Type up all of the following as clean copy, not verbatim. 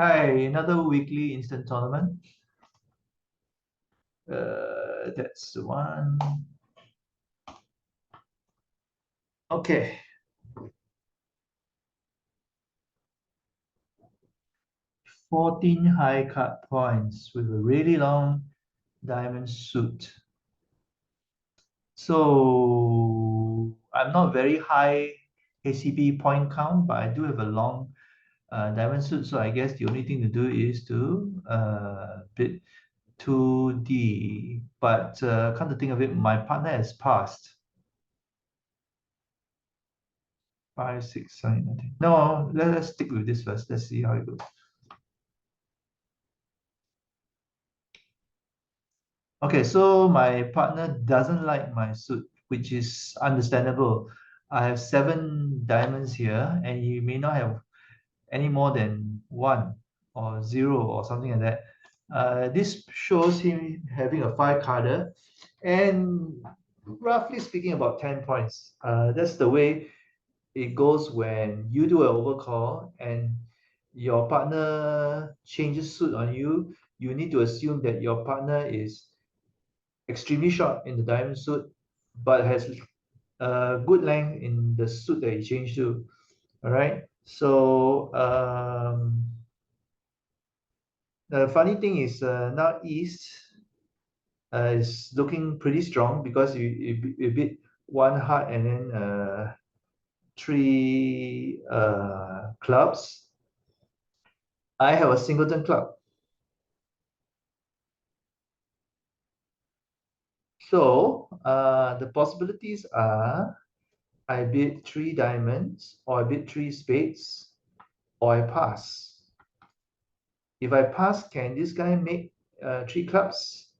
Hi, another weekly instant tournament. That's the one. Okay, 14 high card points with a really long diamond suit. So I'm not very high ACB point count, but I do have a long diamond suit. So I guess the only thing to do is to bid 2D. But come to think of it, my partner has passed. 5, 6, 7, 8. No, let's stick with this first. Let's see how it goes. Okay, so my partner doesn't like my suit, which is understandable. I have 7 diamonds here, and he may not have any more than 1 or 0 or something like that. This shows him having a 5 carder, and roughly speaking, about 10 points. That's the way it goes when you do an overcall and your partner changes suit on you. You need to assume that your partner is extremely short in the diamond suit, but has good length in the suit that he changed to. All right. So the funny thing is now East is looking pretty strong because you beat one heart and then three clubs. I have a singleton club. So the possibilities are I bid 3 diamonds, or I bid 3 spades, or I pass. If I pass, can this guy make 3 clubs?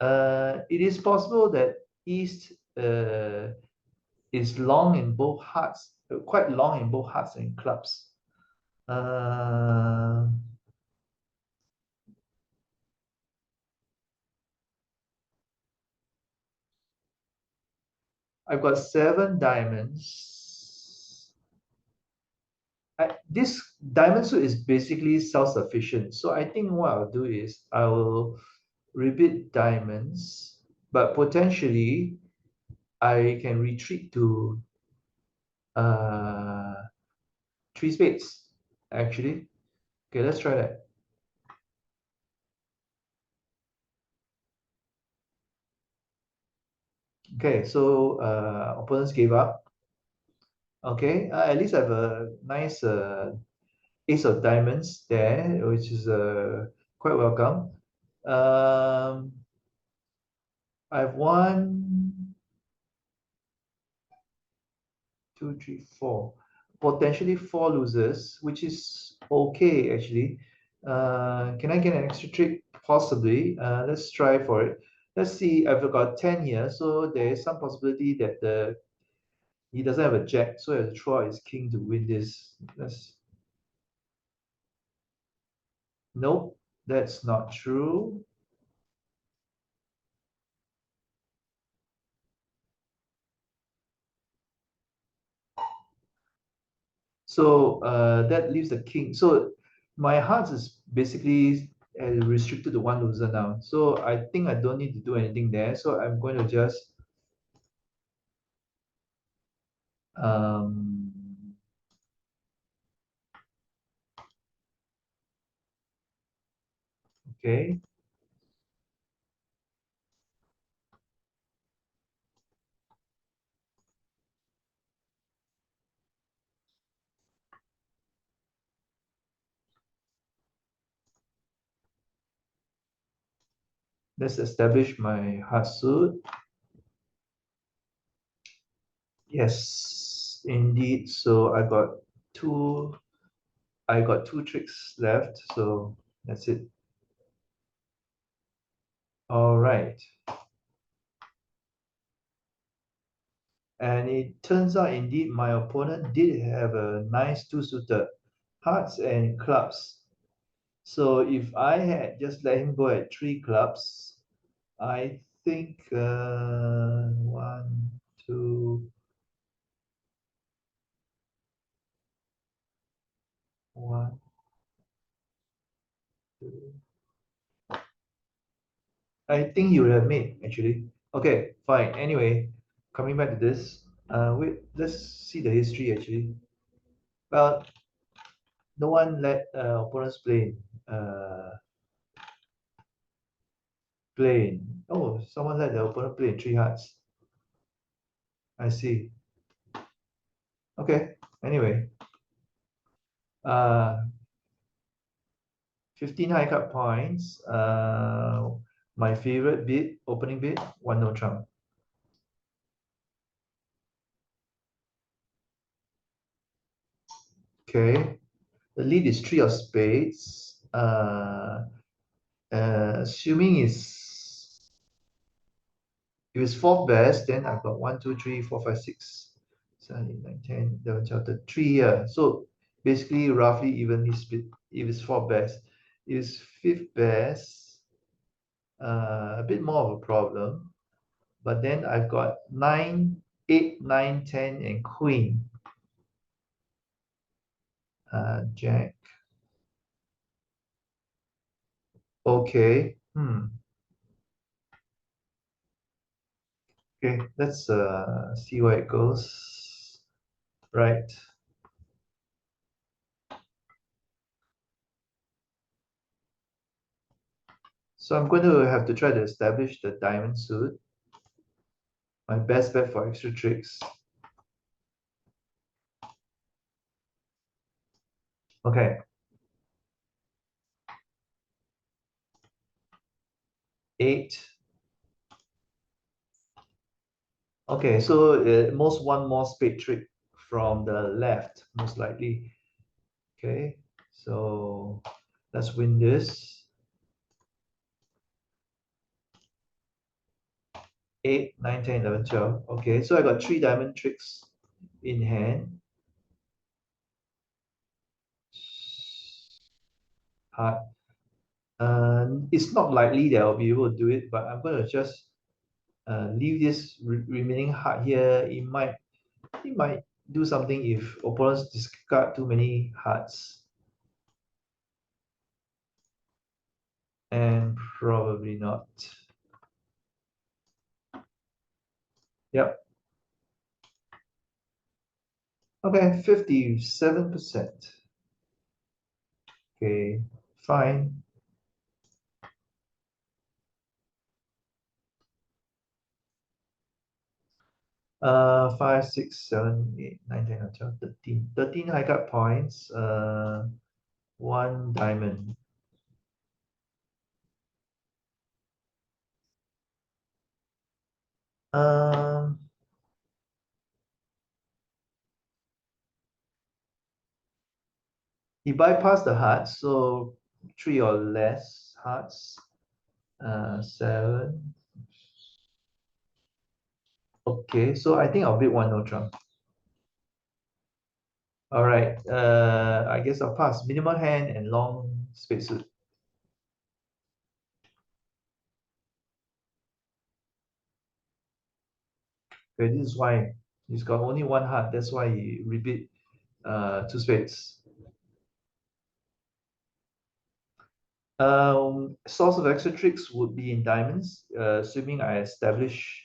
It is possible that East is long in both hearts, quite long in both hearts and clubs. Uh, I've got 7 diamonds. This diamond suit is basically self-sufficient. So I think what I'll do is I will rebid diamonds, but potentially I can retreat to uh, 3 spades, actually. Okay, let's try that. Okay, so opponents gave up. Okay, at least I have a nice ace of diamonds there, which is quite welcome. Um, I have 1, 2, 3, 4. Potentially 4 losers, which is okay actually. Can I get an extra trick? Possibly. Let's try for it. Let's see. I've got 10 here, so there is some possibility that he doesn't have a jack, so he has to throw out his king to win this. Nope, that's not true. So that leaves the king. So my hearts is basically restricted to 1 loser now. So I think I don't need to do anything there. So I'm going to just um, okay. Let's establish my heart suit. Yes, indeed. So I got two tricks left. So that's it. All right. And it turns out indeed my opponent did have a nice 2 suited hearts and clubs. So if I had just let him go at 3 clubs, I think 1, 2, 1. I think you would have made actually. Okay, fine. Anyway, coming back to this, wait, let's see the history actually. Well, no one let opponents play. Play. Oh, someone let the opponent play three hearts. I see. Okay. Anyway, uh, 15 high cut points. My favorite bid, opening bid, one no trump. Okay. The lead is three of spades. Assuming is if it's fourth best, then I've got 1, 2, 3, 4, 5, 6, 7, 8, 9, 10, 11, 12, 13, 3 here. So basically roughly evenly split if it's fourth best. If it's fifth best, a bit more of a problem. But then I've got 9, 8, 9, 10, and queen. Jack. Okay. Okay, let's see where it goes. Right. So I'm going to have to try to establish the diamond suit. My best bet for extra tricks. Okay. 8. Okay, so most one more spade trick from the left, most likely. Okay, so let's win this. 8, 9, 10, 11, 12. Okay, so I got 3 diamond tricks in hand. Heart. It's not likely that I'll be able to do it, but I'm going to just leave this remaining heart here. It might do something if opponents discard too many hearts. And probably not. Yep. Okay, 57%. Okay, fine. 5, 6, 7, 8, 9, 10, 11, 12, 13. 13 high cut points. One diamond. Um, he bypassed the hearts, so 3 or less hearts. 7. Okay, so I think I'll bid one no trump. All right. I guess I'll pass. Minimal hand and long spade suit. Okay, this is why he's got only one heart. That's why he repeat 2 spades. Source of extra tricks would be in diamonds, assuming I establish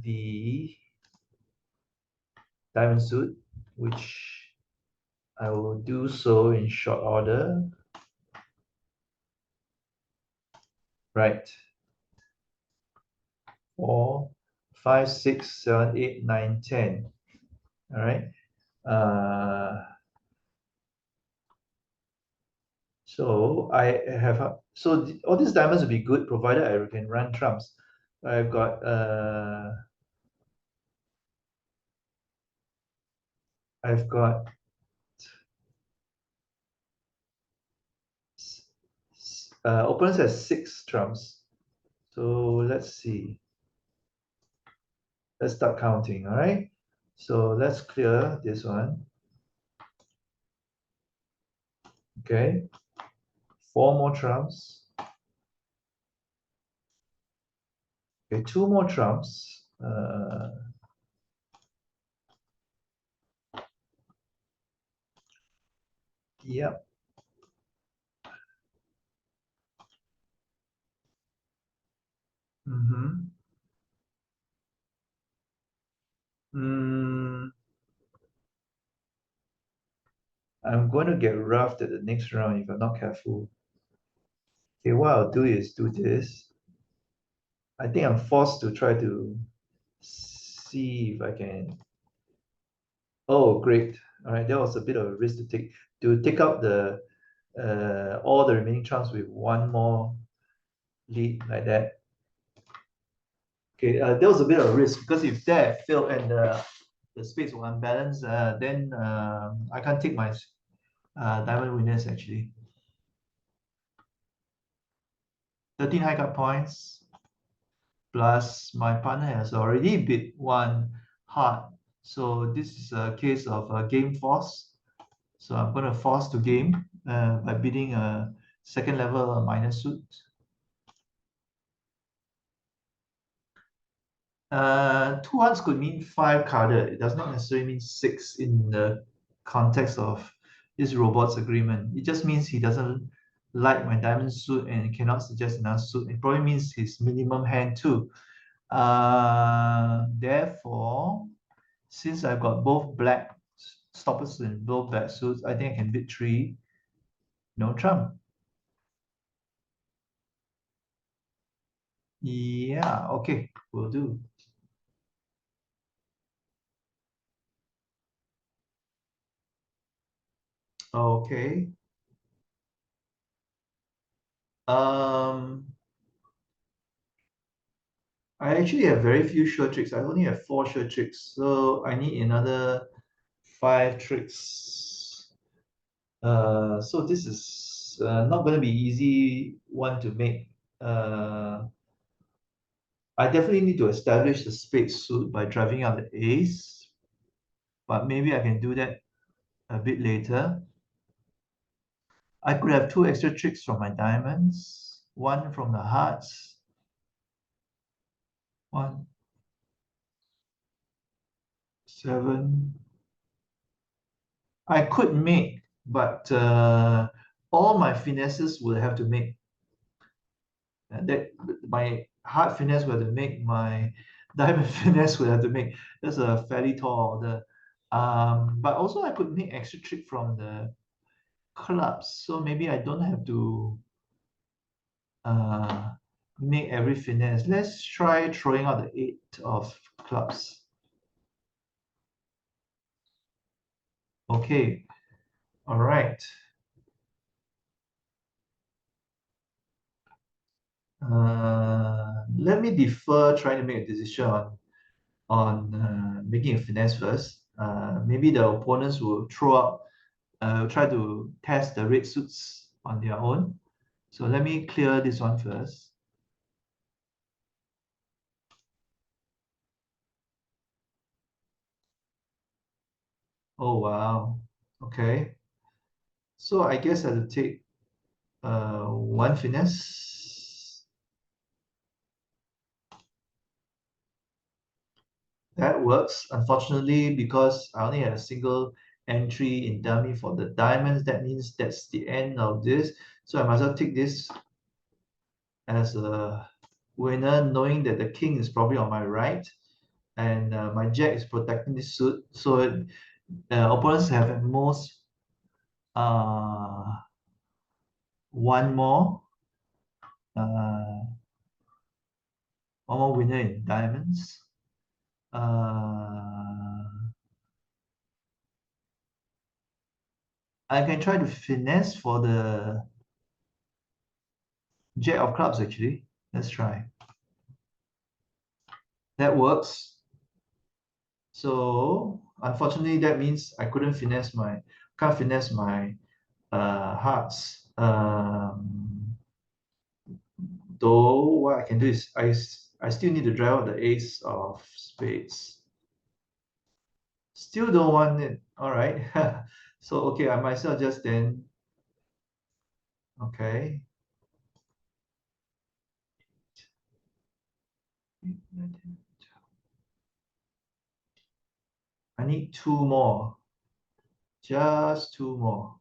the diamond suit, which I will do so in short order. Right. 4, 5, 6, 7, 8, 9, 10. All right. So I have all these diamonds will be good provided I can run trumps. I've got opponents has 6 trumps. So let's see. Let's start counting. All right. So let's clear this one. Okay. 4 more trumps. Okay, 2 more trumps. Yep. Mm-hmm. Mm, I'm going to get roughed at the next round if I'm not careful. Okay, what I'll do is do this. I think I'm forced to try to see if I can. Oh, great. All right, that was a bit of a risk to take. To take out the all the remaining trumps with one more lead like that. Okay, that was a bit of a risk because if that failed and the spades were unbalanced, then I can't take my diamond winners actually. 13 high card points plus my partner has already bid one hard. So this is a case of a game force. So I'm going to force to game by bidding a second level minor suit. Two hearts could mean five carded. It does not necessarily mean six in the context of this robot's agreement. It just means he doesn't like my diamond suit and cannot suggest another suit. It probably means his minimum hand too. Therefore, since I've got both black stoppers and both black suits, I think I can bid three, no trump. Yeah, okay, will do. Okay. Um, I actually have very few sure tricks. I only have four sure tricks, so I need another five tricks. So this is not going to be easy one to make. Uh, I definitely need to establish the spade suit by driving out the ace, but maybe I can do that a bit later. I could have two extra tricks from my diamonds, one from the hearts, one, seven. I could make, but all my finesses will have to make. That my heart finesse will have to make, my diamond finesse will have to make. That's a fairly tall order. But also I could make extra trick from the clubs, so maybe I don't have to uh, make every finesse. Let's try throwing out the eight of clubs. Okay, all right. Let me defer trying to make a decision on making a finesse first. Maybe the opponents will throw out, try to test the red suits on their own. So let me clear this one first. Oh, wow. Okay. So I guess I have to take one finesse. That works. Unfortunately, because I only have a single entry in dummy for the diamonds, that means that's the end of this. So I might as well take this as a winner, knowing that the king is probably on my right and my jack is protecting this suit. So opponents have at most uh, one uh, more winner in diamonds. Uh, I can try to finesse for the jack of clubs actually. Let's try. That works. So unfortunately, that means I couldn't finesse my can't finesse my hearts. Though what I can do is I still need to drive out the ace of spades. Still don't want it. All right. So okay, I myself just then. Okay. I need two more. Just two more.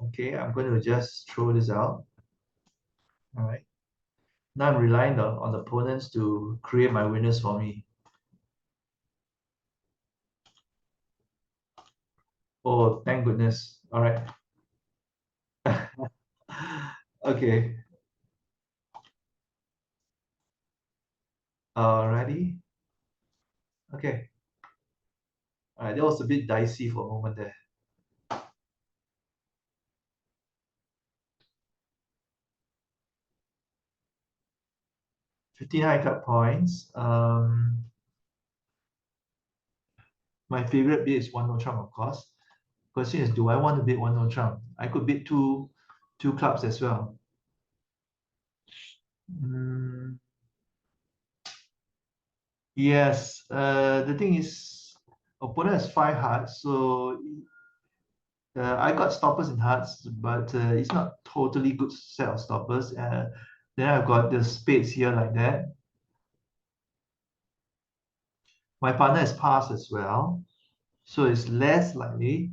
Okay, I'm going to just throw this out. All right. Now I'm relying on the opponents to create my winners for me. Oh, thank goodness. All right. Okay. Alrighty. Okay. All right. That was a bit dicey for a moment there. 15 high cut points. My favorite bid is 1 no trump, of course. Question is, do I want to bid 1 no trump? I could bid two clubs as well. Mm, yes. The thing is, opponent has 5 hearts, so I got stoppers in hearts, but it's not totally good set of stoppers. Then I've got the spades here like that. My partner has passed as well, so it's less likely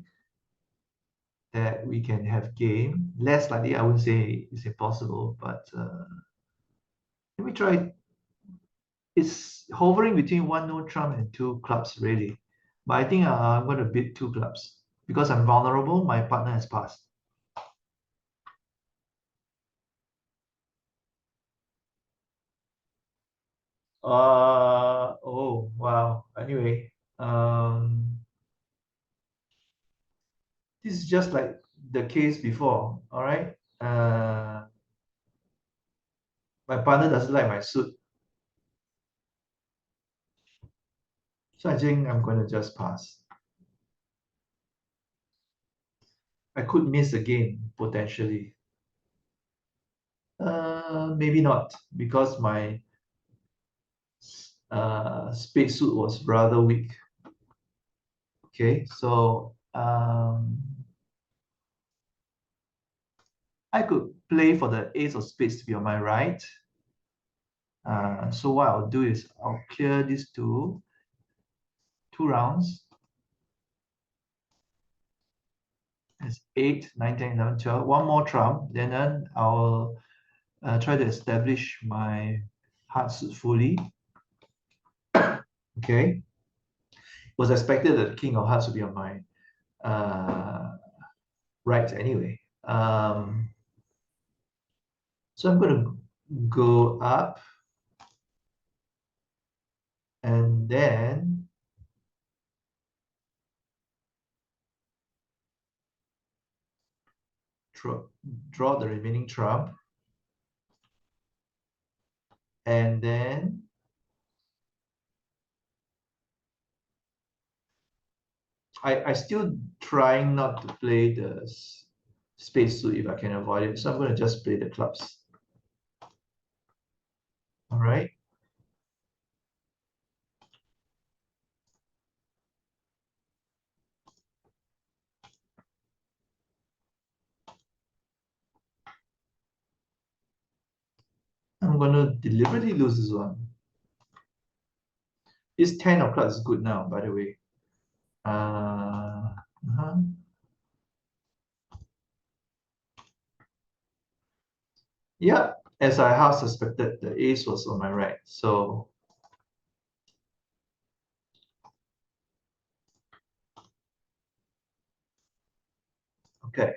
that we can have game. Less likely, I wouldn't say it's impossible, but let me try. It's hovering between 1 no trump and 2 clubs, really. But I think I'm going to bid 2 clubs because I'm vulnerable. My partner has passed. Oh, wow. Anyway, this is just like the case before. All right. My partner doesn't like my suit. So I think I'm going to just pass. I could miss again, potentially. Maybe not, because my spade suit was rather weak. Okay, so I could play for the ace of spades to be on my right. So what I'll do is I'll clear these two rounds. It's 8, 9, 10, 11, 12. One more trump. Then I'll try to establish my heart suit fully. Okay. It was expected that the king of hearts would be on my right anyway. So I'm going to go up and then draw, draw the remaining trump. And then I still trying not to play the space suit if I can avoid it. So I'm going to just play the clubs. All right. I'm going to deliberately lose this one. This 10 of clubs is good now, by the way. Uh-huh. Yeah, as I half suspected, the ace was on my right. So, okay.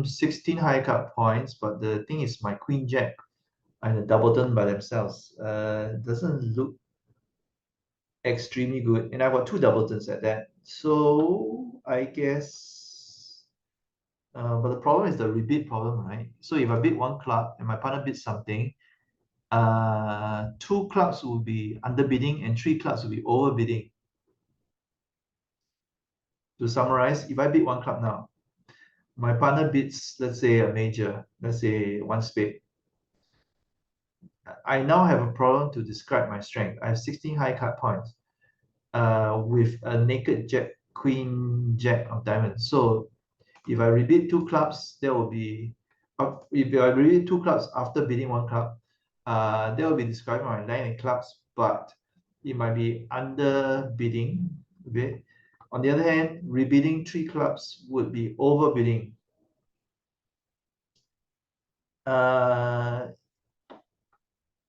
16 high card points, but the thing is my queen jack and the double turn by themselves doesn't look extremely good. And I've got 2 double turns at that. So I guess but the problem is the rebid problem, right? So if I bid 1 club and my partner bids something, 2 clubs will be underbidding and 3 clubs will be overbidding. To summarize, if I bid 1 club now, my partner bids, let's say a major, let's say 1 spade. I now have a problem to describe my strength. I have 16 high card points with a naked jack, queen, jack of diamonds. So if I rebid 2 clubs, there will be if you are really two clubs after bidding one club, that will be describing my line and clubs, but it might be under bidding. Okay. On the other hand, rebidding three clubs would be overbidding.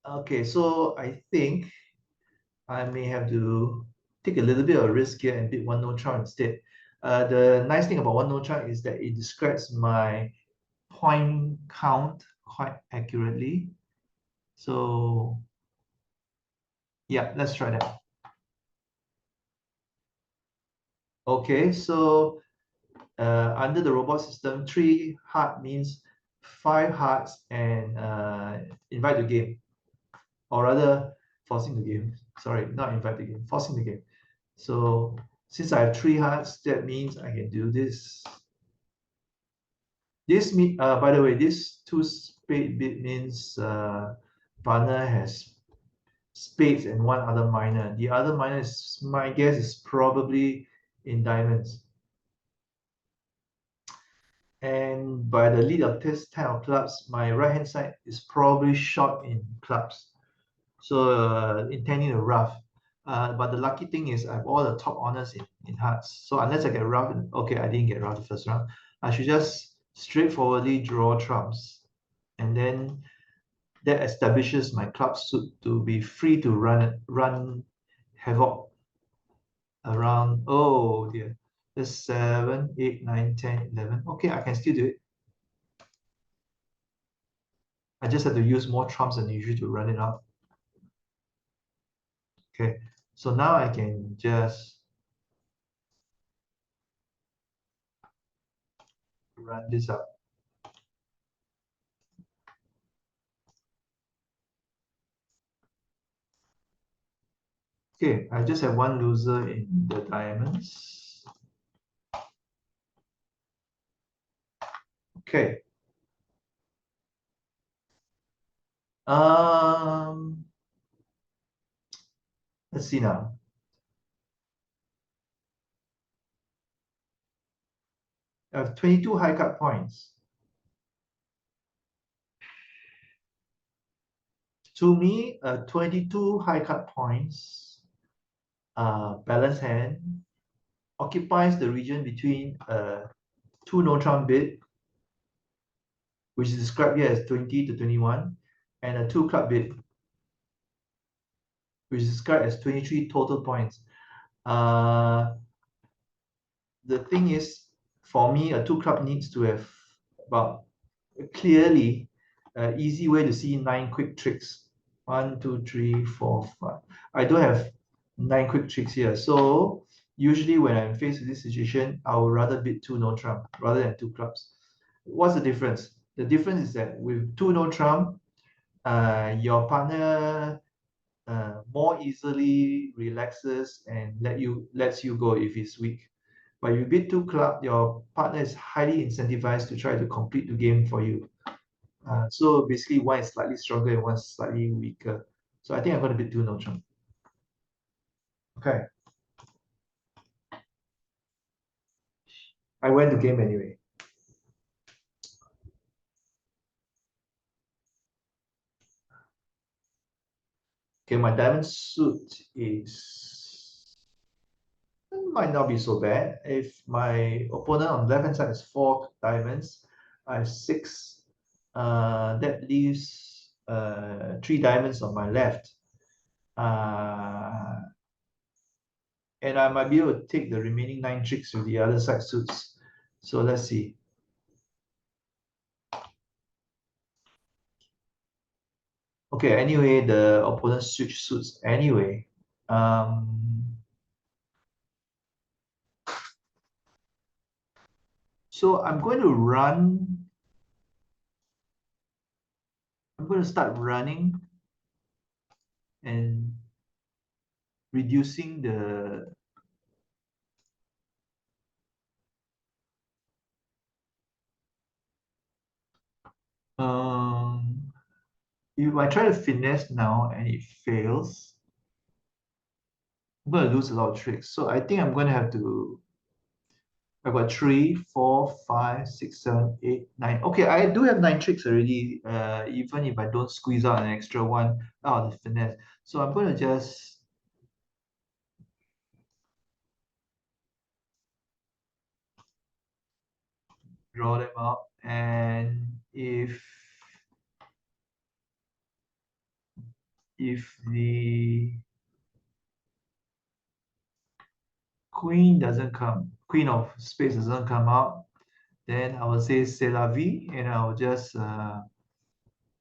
Okay, so I think I may have to take a little bit of risk here and bid one no trump instead. The nice thing about one no trump is that it describes my point count quite accurately. So yeah, let's try that. Okay, so under the robot system, 3 heart means 5 hearts and invite the game, or rather forcing the game. Sorry, not invite the game, forcing the game. So since I have 3 hearts, that means I can do this. This mean, by the way, this two spade bit means partner has spades and one other minor. The other minor is, my guess, is probably in diamonds. And by the lead of this 10 of clubs, my right hand side is probably short in clubs. So intending to rough. But the lucky thing is I have all the top honors in hearts. So unless I get rough, okay, I didn't get rough the first round. I should just straightforwardly draw trumps. And then that establishes my club suit to be free to run havoc around. Oh dear. There's 7, 8, 9, 10, 11. Okay, I can still do it. I just have to use more trumps than usual to run it out. Okay, so now I can just run this up. Okay, I just have one loser in the diamonds. Okay. Um, let's see now. I have 22 high cut points. To me, 22 high cut points, balance hand, occupies the region between two no trump bid, which is described here as 20 to 21, and a two club bid, which is described as 23 total points. The thing is, for me, a two club needs to have about clearly easy way to see 9 quick tricks. 1, 2, 3, 4, 5. I don't have 9 quick tricks here. So usually when I'm faced with this situation, I would rather bid two no trump rather than two clubs. What's the difference? The difference is that with two no trump, your partner more easily relaxes and lets you go if he's weak. But if you bid two club, your partner is highly incentivized to try to complete the game for you. So basically, one is slightly stronger and one is slightly weaker. So I think I'm going to bid two no trump. Okay, I went to game anyway. Okay, my diamond suit is might not be so bad. If my opponent on the left hand side has 4 diamonds, I have 6. That leaves 3 diamonds on my left. And I might be able to take the remaining 9 tricks with the other side suits. So let's see. Okay, anyway, the opponent switch suits anyway. So I'm going to start running and reducing the if I try to finesse now and it fails, I'm going to lose a lot of tricks. So I think I'm going to have to I've got 3, 4, 5, 6, 7, 8, 9. Okay, I do have 9 tricks already, even if I don't squeeze out an extra one out of the finesse. So I'm going to just draw them out. And if the queen of spades doesn't come out, then I will say c'est la vie, and I'll just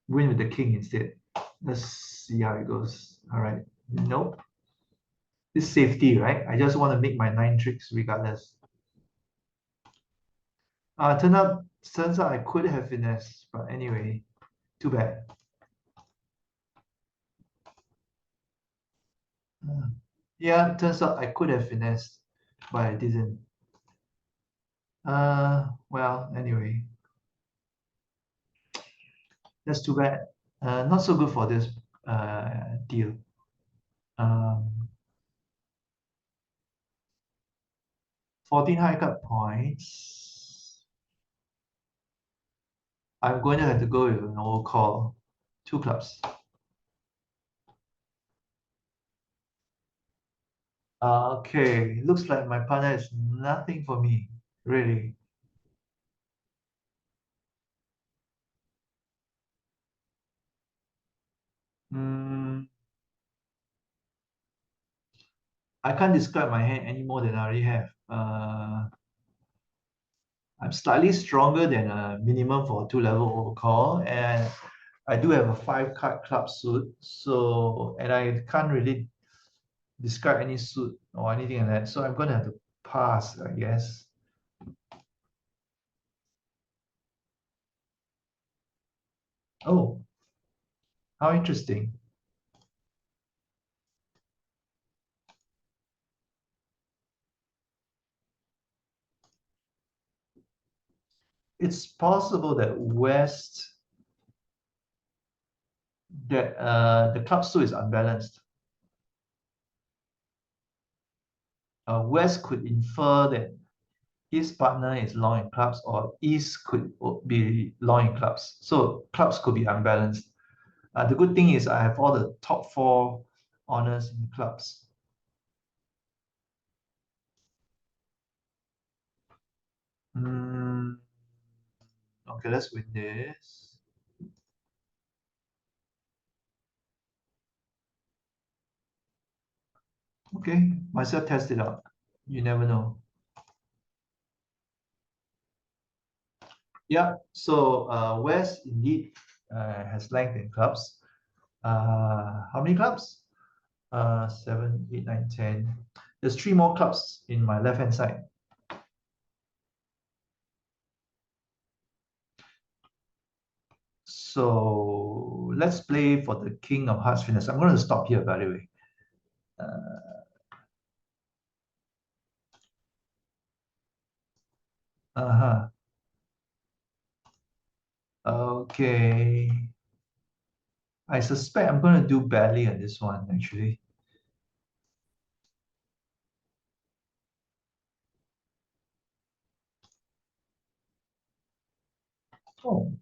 win with the king instead. Let's see how it goes. All right. Nope. This safety, right? I just want to make my 9 tricks regardless. Turns out I could have finesse, but anyway, too bad. Yeah, turns out I could have finessed, but I didn't. Well, anyway, that's too bad. Not so good for this deal. Um, 14 high cut points. I'm going to have to go with an overcall. 2 clubs. Okay, looks like my partner is nothing for me, really. Mm, I can't describe my hand any more than I already have. I'm slightly stronger than a minimum for a 2-level overcall, and I do have a 5 card club suit. So, and I can't really describe any suit or anything like that. So I'm gonna have to pass, I guess. Oh, how interesting. It's possible that the club suit is unbalanced. West could infer that his partner is long in clubs, or East could be long in clubs. So clubs could be unbalanced. The good thing is I have all the top 4 honors in clubs. Mm, okay, let's win this. Okay, myself test it out. You never know. Yeah, so West indeed has length in clubs. How many clubs? 7, 8, 9, 10. There's 3 more clubs in my left hand side. So let's play for the king of hearts fitness. I'm going to stop here, by the way. Uh-huh. Okay. I suspect I'm going to do badly on this one, actually. Oh,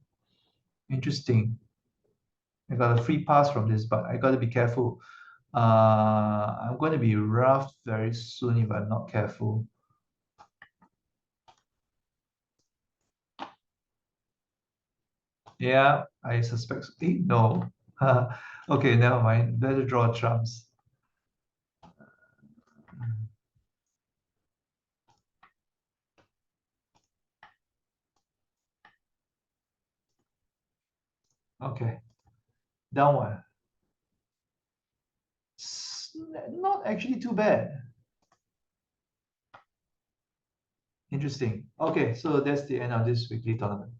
interesting. I got a free pass from this, but I got to be careful. I'm going to be rough very soon if I'm not careful. Yeah, I suspect. No. Okay, never mind. Better draw trumps. Okay, down one. Not actually too bad. Interesting. Okay, so that's the end of this weekly tournament.